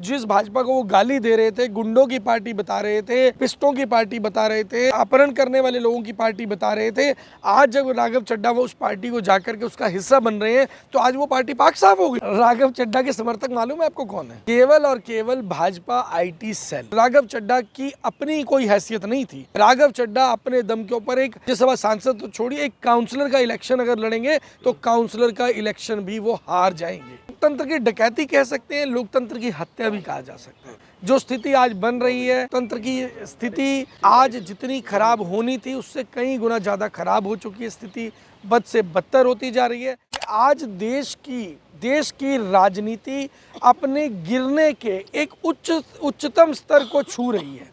जिस भाजपा को वो गाली दे रहे थे, गुंडों की पार्टी बता रहे थे, पिस्टों की पार्टी बता रहे थे, अपहरण करने वाले लोगों की पार्टी बता रहे थे, आज जब राघव चड्ढा वो उस पार्टी को जाकर के उसका हिस्सा बन रहे हैं तो आज वो पार्टी पाक साफ हो गई। राघव चड्ढा के समर्थक मालूम है आपको कौन है? केवल और केवल भाजपा IT सेल। राघव चड्ढा की अपनी कोई हैसियत नहीं थी। राघव चड्ढा अपने दम के ऊपर एक राज्यसभा सांसद तो छोड़िए, एक काउंसलर का इलेक्शन अगर लड़ेंगे तो काउंसलर का इलेक्शन भी वो हार जाएंगे। लोकतंत्र की डकैती कह सकते हैं, लोकतंत्र की हत्या भी कहा जा सकता है। जो स्थिति आज बन रही है, तंत्र की स्थिति आज जितनी खराब होनी थी उससे कई गुना ज्यादा खराब हो चुकी है। स्थिति बद से बदतर होती जा रही है। आज देश की राजनीति अपने गिरने के एक उच्चतम स्तर को छू रही है,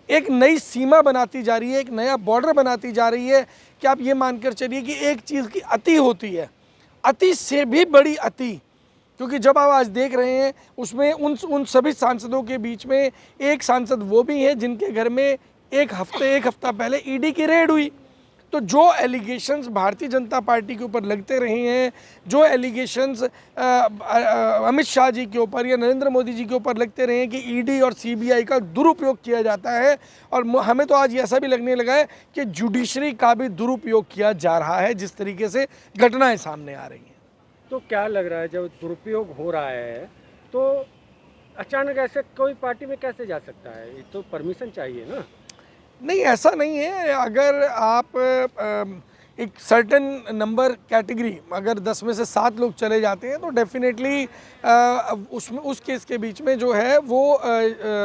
एक नई सीमा बनाती जा रही है, एक नया बॉर्डर बनाती जा रही है कि आप ये मानकर चलिए कि एक चीज़ की अति होती है, अति से भी बड़ी अति। क्योंकि जब आप आज देख रहे हैं उसमें उन सभी सांसदों के बीच में एक सांसद वो भी है जिनके घर में एक हफ्ता पहले ED की रेड हुई। तो जो एलिगेशंस भारतीय जनता पार्टी के ऊपर लगते रहे हैं, जो एलिगेशंस अमित शाह जी के ऊपर या नरेंद्र मोदी जी के ऊपर लगते रहे हैं कि ED और CBI का दुरुपयोग किया जाता है, और हमें तो आज ऐसा भी लगने लगा है कि जुडिशरी का भी दुरुपयोग किया जा रहा है जिस तरीके से घटनाएं सामने आ रही हैं। तो क्या लग रहा है जब दुरुपयोग हो रहा है तो अचानक ऐसे कोई पार्टी में कैसे जा सकता है? ये तो परमिशन चाहिए ना। नहीं, ऐसा नहीं है। अगर आप एक सर्टेन नंबर कैटेगरी अगर 10 में से 7 लोग चले जाते हैं तो डेफिनेटली उसमें उस केस के बीच में जो है वो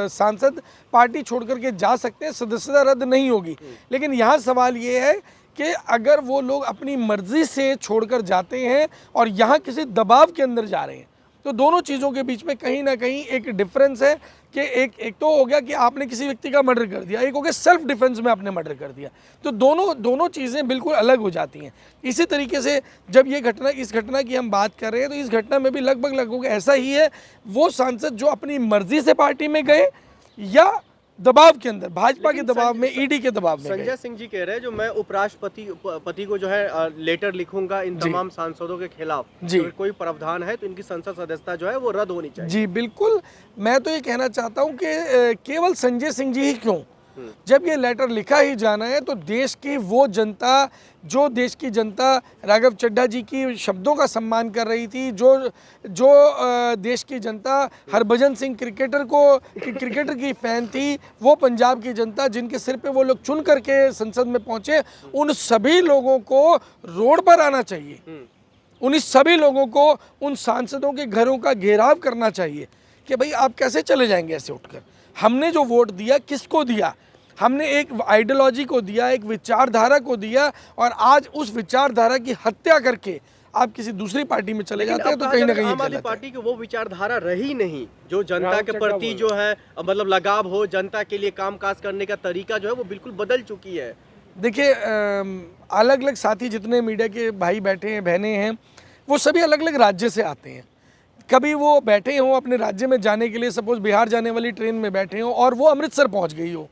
सांसद पार्टी छोड़ करके जा सकते हैं, सदस्यता रद्द नहीं होगी। लेकिन यहाँ सवाल ये है कि अगर वो लोग अपनी मर्जी से छोड़कर जाते हैं और यहाँ किसी दबाव के अंदर जा रहे हैं तो दोनों चीज़ों के बीच में कहीं ना कहीं एक डिफरेंस है कि एक तो हो गया कि आपने किसी व्यक्ति का मर्डर कर दिया, एक हो गया सेल्फ डिफेंस में आपने मर्डर कर दिया। तो दोनों चीज़ें बिल्कुल अलग हो जाती हैं। इसी तरीके से जब ये इस घटना की हम बात कर रहे हैं तो इस घटना में भी लगभग ऐसा ही है। वो सांसद जो अपनी मर्जी से पार्टी में गए या दबाव के अंदर, भाजपा के दबाव में, ED के दबाव में। संजय सिंह जी कह रहे हैं जो मैं उपराष्ट्रपति को जो है लेटर लिखूंगा इन तमाम सांसदों के खिलाफ, जी, तो कोई प्रावधान है तो इनकी संसद सदस्यता जो है वो रद्द होनी चाहिए। जी बिल्कुल। मैं तो ये कहना चाहता हूँ कि केवल संजय सिंह जी ही क्यों, जब ये लेटर लिखा ही जाना है तो देश की वो जनता, जो देश की जनता राघव चड्ढा जी की शब्दों का सम्मान कर रही थी, जो देश की जनता हरभजन सिंह क्रिकेटर की फैन थी, वो पंजाब की जनता जिनके सिर पे वो लोग चुन करके संसद में पहुंचे, उन सभी लोगों को रोड पर आना चाहिए। उन सभी लोगों को उन सांसदों के घरों का घेराव करना चाहिए कि भाई आप कैसे चले जाएंगे ऐसे उठकर। हमने जो वोट दिया किसको दिया? हमने एक आइडियोलॉजी को दिया, एक विचारधारा को दिया, और आज उस विचारधारा की हत्या करके आप किसी दूसरी पार्टी में चले जाते हैं तो कहीं ना कहीं आम आदमी पार्टी की वो विचारधारा रही नहीं जो जनता के प्रति जो है मतलब लगाव हो, जनता के लिए कामकाज करने का तरीका जो है वो बिल्कुल बदल चुकी है। देखिए, अलग अलग साथी जितने मीडिया के भाई बैठे हैं, बहनें हैं, वो सभी अलग अलग राज्य से आते हैं। कभी वो बैठे हों अपने राज्य में जाने के लिए, सपोज बिहार जाने वाली ट्रेन में बैठे हों और वो अमृतसर पहुंच गई हो,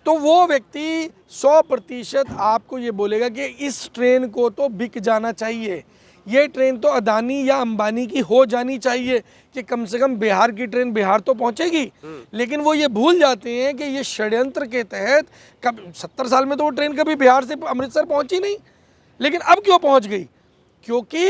तो वो व्यक्ति 100% आपको ये बोलेगा कि इस ट्रेन को तो बिक जाना चाहिए, ये ट्रेन तो अदानी या अंबानी की हो जानी चाहिए कि कम से कम बिहार की ट्रेन बिहार तो पहुंचेगी। लेकिन वो ये भूल जाते हैं कि ये षड्यंत्र के तहत कब 70 साल में तो वो ट्रेन कभी बिहार से अमृतसर पहुंची नहीं, लेकिन अब क्यों पहुंच गई? क्योंकि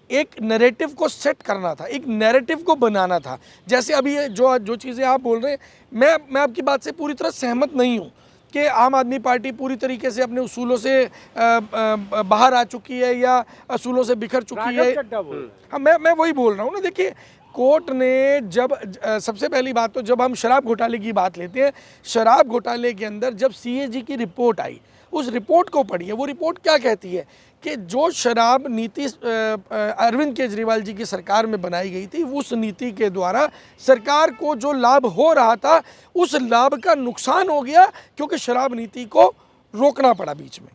एक नैरेटिव को सेट करना था, एक नैरेटिव को बनाना था। जैसे अभी ये जो चीज़ें आप बोल रहे हैं, मैं आपकी बात से पूरी तरह सहमत नहीं हूँ कि आम आदमी पार्टी पूरी तरीके से अपने उसूलों से बाहर आ चुकी है या असूलों से बिखर चुकी है। हाँ, मैं वही बोल रहा हूँ ना। देखिए, कोर्ट ने जब सबसे पहली बात तो जब हम शराब घोटाले की बात लेते हैं, शराब घोटाले के अंदर जब CAG की रिपोर्ट आई, उस रिपोर्ट को पढ़िए। वो रिपोर्ट क्या कहती है कि जो शराब नीति अरविंद केजरीवाल जी की सरकार में बनाई गई थी, उस नीति के द्वारा सरकार को जो लाभ हो रहा था उस लाभ का नुकसान हो गया, क्योंकि शराब नीति को रोकना पड़ा बीच में।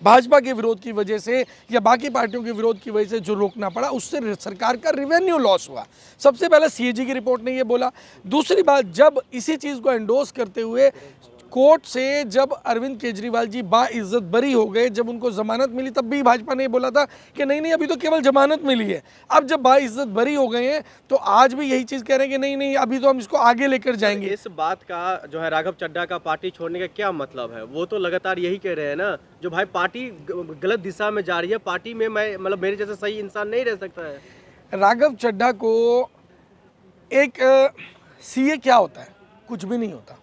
भाजपा के विरोध की वजह से या बाकी पार्टियों के विरोध की वजह से जो रोकना पड़ा, उससे सरकार का रेवेन्यू लॉस हुआ। सबसे पहले CAG की रिपोर्ट ने ये बोला। दूसरी बात, जब इसी चीज़ को एंडोर्स करते हुए कोर्ट से जब अरविंद केजरीवाल जी बाइज्जत बरी हो गए, जब उनको जमानत मिली, तब भी भाजपा ने बोला था कि नहीं नहीं अभी तो केवल जमानत मिली है। अब जब बाइज्जत बरी हो गए हैं तो आज भी यही चीज़ कह रहे हैं कि नहीं नहीं अभी तो हम इसको आगे लेकर जाएंगे। इस बात का जो है राघव चड्ढा का पार्टी छोड़ने का क्या मतलब है? वो तो लगातार यही कह रहे हैं ना, जो भाई पार्टी गलत दिशा में जा रही है, पार्टी में मैं मतलब मेरे जैसा सही इंसान नहीं रह सकता है। राघव चड्ढा को एक सीए क्या होता है? कुछ भी नहीं होता।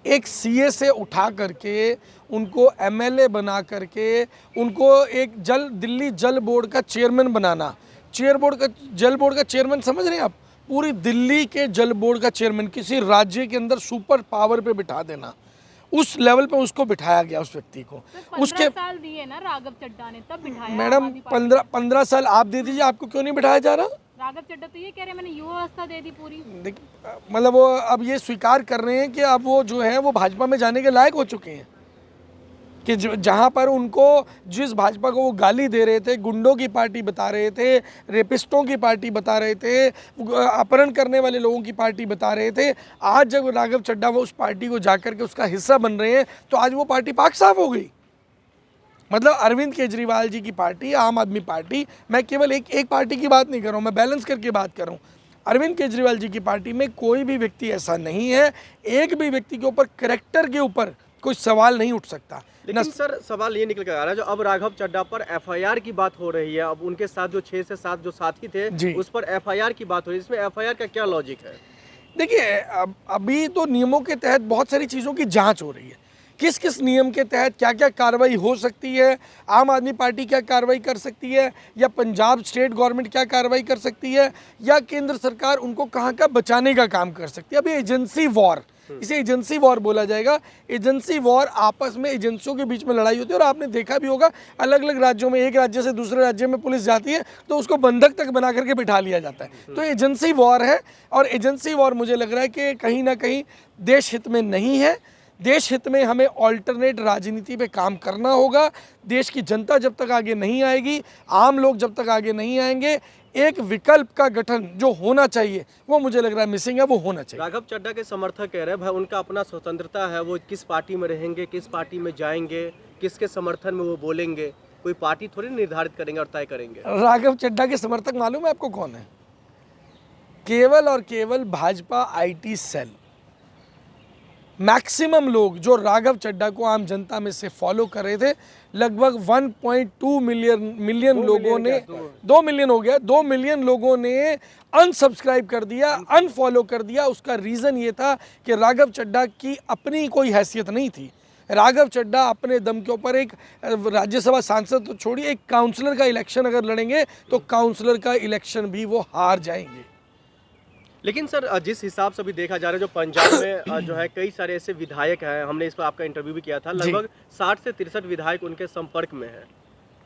एक सीए से उठा करके उनको एमएलए बना करके उनको एक दिल्ली जल बोर्ड का चेयरमैन बनाना, जल बोर्ड का चेयरमैन समझ रहे हैं आप? पूरी दिल्ली के जल बोर्ड का चेयरमैन किसी राज्य के अंदर सुपर पावर पे बिठा देना, उस लेवल पे उसको बिठाया गया उस व्यक्ति को। उसके 15 साल दिए ना राघव चड्ढा ने, तब बिठाया। मैडम 15 साल आप दे दीजिए, आपको क्यों नहीं बिठाया जा रहा? राघव चड्ढा तो ये कह रहे हैं मैंने युवा अवस्था दे दी पूरी। मतलब वो अब ये स्वीकार कर रहे हैं कि अब वो जो है वो भाजपा में जाने के लायक हो चुके हैं, कि जहाँ पर उनको जिस भाजपा को वो गाली दे रहे थे, गुंडों की पार्टी बता रहे थे, रेपिस्टों की पार्टी बता रहे थे, अपहरण करने वाले लोगों की पार्टी बता रहे थे, आज जब राघव चड्ढा वो उस पार्टी को जाकर के उसका हिस्सा बन रहे हैं तो आज वो पार्टी पाक साफ हो गई। मतलब अरविंद केजरीवाल जी की पार्टी, आम आदमी पार्टी, मैं केवल एक पार्टी की बात नहीं कर रहा हूँ, मैं बैलेंस करके बात कर रहा हूँ। अरविंद केजरीवाल जी की पार्टी में कोई भी व्यक्ति ऐसा नहीं है, एक भी व्यक्ति के ऊपर, करैक्टर के ऊपर कोई सवाल नहीं उठ सकता। लेकिन सर सवाल ये निकल कर आ रहा है, जो अब राघव चड्ढा पर एफआईआर की बात हो रही है, अब उनके साथ जो 6 से 7 जो साथी थे उस पर एफआईआर की बात हो रही है, इसमें एफआईआर का क्या लॉजिक है? देखिए अभी तो नियमों के तहत बहुत सारी चीज़ों की जांच हो रही है, किस किस नियम के तहत क्या क्या कार्रवाई हो सकती है, आम आदमी पार्टी क्या कार्रवाई कर सकती है, या पंजाब स्टेट गवर्नमेंट क्या कार्रवाई कर सकती है, या केंद्र सरकार उनको कहाँ का बचाने का काम कर सकती है। अभी एजेंसी वॉर, इसे एजेंसी वॉर बोला जाएगा। एजेंसी वॉर, आपस में एजेंसियों के बीच में लड़ाई होती है, और आपने देखा भी होगा अलग अलग राज्यों में, एक राज्य से दूसरे राज्य में पुलिस जाती है तो उसको बंधक तक बना करके बिठा लिया जाता है। तो एजेंसी वॉर है, और एजेंसी वॉर मुझे लग रहा है कि कहीं ना कहीं देश हित में नहीं है। देश हित में हमें ऑल्टरनेट राजनीति पे काम करना होगा। देश की जनता जब तक आगे नहीं आएगी, आम लोग जब तक आगे नहीं आएंगे, एक विकल्प का गठन जो होना चाहिए वो मुझे लग रहा है मिसिंग है, वो होना चाहिए। राघव चड्ढा के समर्थक कह रहे हैं भाई उनका अपना स्वतंत्रता है, वो किस पार्टी में रहेंगे, किस पार्टी में जाएंगे, किसके समर्थन में वो बोलेंगे, कोई पार्टी थोड़ी निर्धारित करेंगे और तय करेंगे। राघव चड्ढा के समर्थक मालूम है आपको कौन है? केवल और केवल भाजपा आईटी सेल। मैक्सिमम लोग जो राघव चड्ढा को आम जनता में से फॉलो कर रहे थे, लगभग 1.2 मिलियन लोगों ने, 2 मिलियन हो गया, 2 मिलियन लोगों ने अनसब्सक्राइब कर दिया, अनफॉलो कर दिया। उसका रीज़न ये था कि राघव चड्ढा की अपनी कोई हैसियत नहीं थी। राघव चड्ढा अपने दम के ऊपर एक राज्यसभा सांसद तो छोड़िए, एक काउंसलर का इलेक्शन अगर लड़ेंगे तो काउंसलर का इलेक्शन भी वो हार जाएंगे। लेकिन सर जिस हिसाब से अभी देखा जा रहा है, जो पंजाब में जो है कई सारे ऐसे विधायक हैं, हमने इस पर आपका इंटरव्यू भी किया था, लगभग 60 से 63 विधायक उनके संपर्क में है।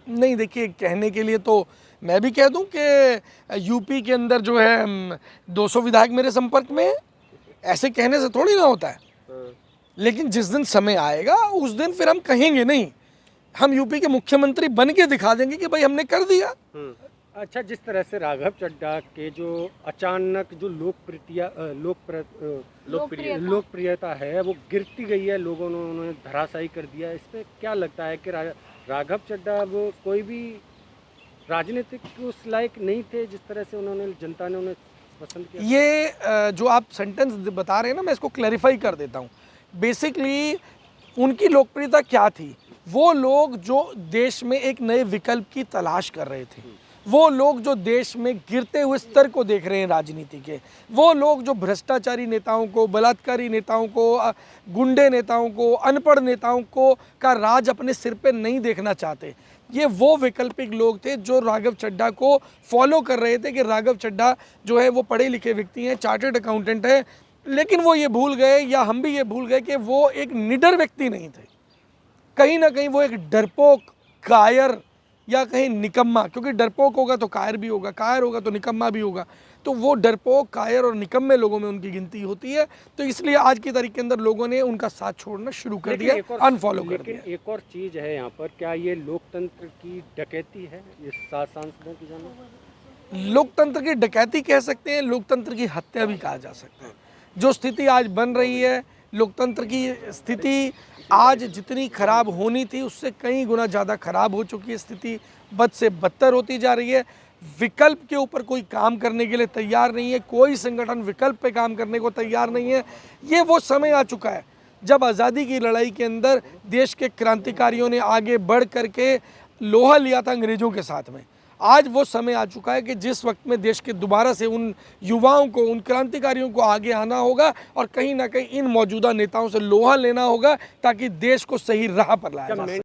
नहीं देखिए, कहने के लिए तो मैं भी कह दूं कि यूपी के अंदर जो है 200 विधायक मेरे संपर्क में है, ऐसे कहने से थोड़ी ना होता है। लेकिन जिस दिन समय आएगा उस दिन फिर हम कहेंगे नहीं, हम यूपी के मुख्यमंत्री बन के दिखा देंगे कि भाई हमने कर दिया। अच्छा, जिस तरह से राघव चड्ढा के जो अचानक जो लोकप्रियता है वो गिरती गई है, लोगों ने उन्हें धराशायी कर दिया, इस पर क्या लगता है कि राघव चड्ढा वो कोई भी राजनीतिक उस लायक नहीं थे जिस तरह से उन्होंने, जनता ने उन्हें पसंद किया? ये जो आप सेंटेंस बता रहे हैं ना, मैं इसको क्लैरिफाई कर देता हूँ। बेसिकली उनकी लोकप्रियता क्या थी? वो लोग जो देश में एक नए विकल्प की तलाश कर रहे थे, वो लोग जो देश में गिरते हुए स्तर को देख रहे हैं राजनीति के, वो लोग जो भ्रष्टाचारी नेताओं को, बलात्कारी नेताओं को, गुंडे नेताओं को, अनपढ़ नेताओं को का राज अपने सिर पे नहीं देखना चाहते, ये वो वैकल्पिक लोग थे जो राघव चड्ढा को फॉलो कर रहे थे कि राघव चड्ढा जो है वो पढ़े लिखे व्यक्ति हैं, चार्टर्ड अकाउंटेंट है। लेकिन वो ये भूल गए, या हम भी ये भूल गए, कि वो एक निडर व्यक्ति नहीं थे। कहीं ना कहीं वो एक डरपोक, कायर, या कहीं निकम्मा, क्योंकि डरपोक होगा तो कायर भी होगा, कायर होगा तो निकम्मा भी होगा, तो वो डरपोक, कायर और निकम्मे लोगों में उनकी गिनती होती है। तो इसलिए आज की तारीख के अंदर लोगों ने उनका साथ छोड़ना शुरू कर दिया, अनफॉलो कर दिया। लेकिन एक और चीज़ है यहाँ पर, क्या ये लोकतंत्र की डकैती है, ये 7 सांसदों की जाना? लोकतंत्र की डकैती कह सकते हैं, लोकतंत्र की हत्या भी कहा जा सकता है। जो स्थिति आज बन रही है, लोकतंत्र की स्थिति आज जितनी खराब होनी थी उससे कई गुना ज़्यादा खराब हो चुकी है स्थिति, बद से बदतर होती जा रही है। विकल्प के ऊपर कोई काम करने के लिए तैयार नहीं है, कोई संगठन विकल्प पे काम करने को तैयार नहीं है। ये वो समय आ चुका है जब आज़ादी की लड़ाई के अंदर देश के क्रांतिकारियों ने आगे बढ़ करके लोहा लिया था अंग्रेज़ों के साथ में। आज वो समय आ चुका है कि जिस वक्त में देश के दोबारा से उन युवाओं को, उन क्रांतिकारियों को आगे आना होगा और कहीं ना कहीं इन मौजूदा नेताओं से लोहा लेना होगा ताकि देश को सही राह पर लाया जा सके।